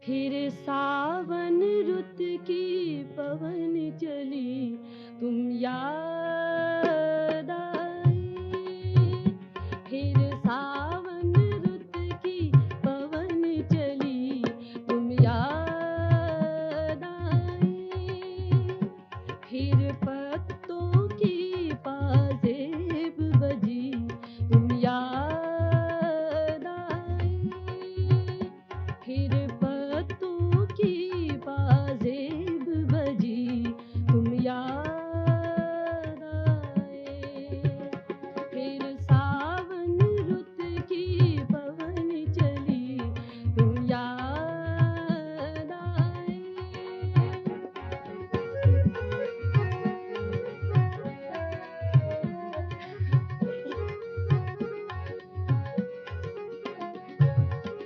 फिर सावन रुत की पवन चली, तुम याद आई। फिर सावन रुत की पवन चली, तुम याद आई। फिर पत्तों की पाजेब बजी, तुम याद आई। फिर पत्तों की पाजेब बजी, तुम याद आए। फिर सावन रुत की पवन चली, तुम याद आए।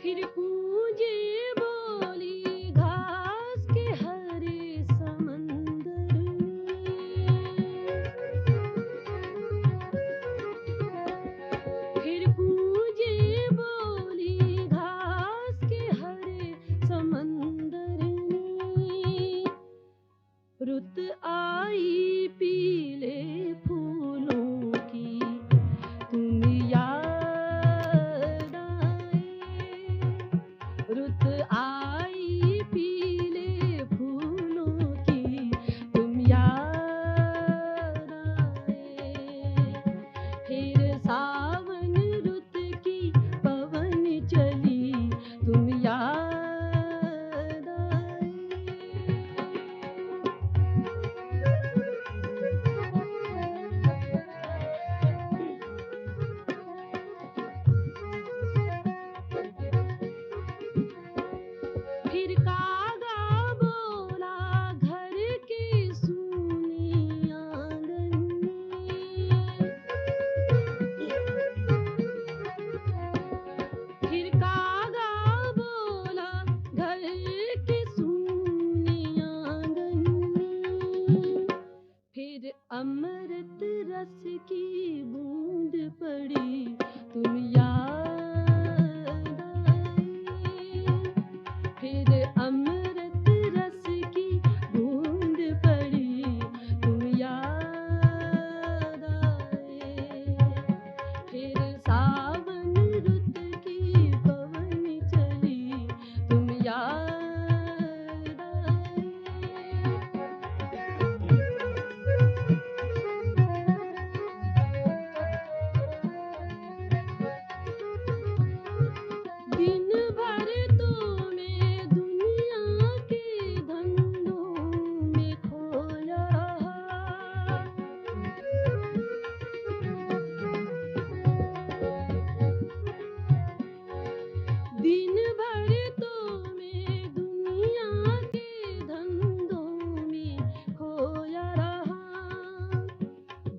फिर गूंजे बोली घास के हरे समंदर में। फिर गूंजे बोली घास के हरे समंदर में। रुत आई पीले फूलों की, तुम याद आए। रुत आई पीले फूलों की, तुम याद आए। फिर सावन रुत की पवन चली, तुम याद आए। फिर कागा बोला घर के सूने आंगन में। फिर कागा बोला घर के सूने आंगन में। फिर अमृत रस की बूंद पड़ी, तुम याद आए। फिर अमृत रस की बूंद पड़ी, तुम याद आए। फिर सावन रुत की पवन चली, तुम याद आए। दिन भर तो मैं दुनिया के धंधों में खोया रहा। दिन भर तो मैं दुनिया के धंधों में खोया रहा।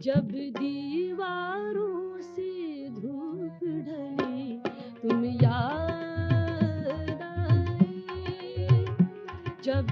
जब दीवारों से धूप ढली, तुम याद आए। जब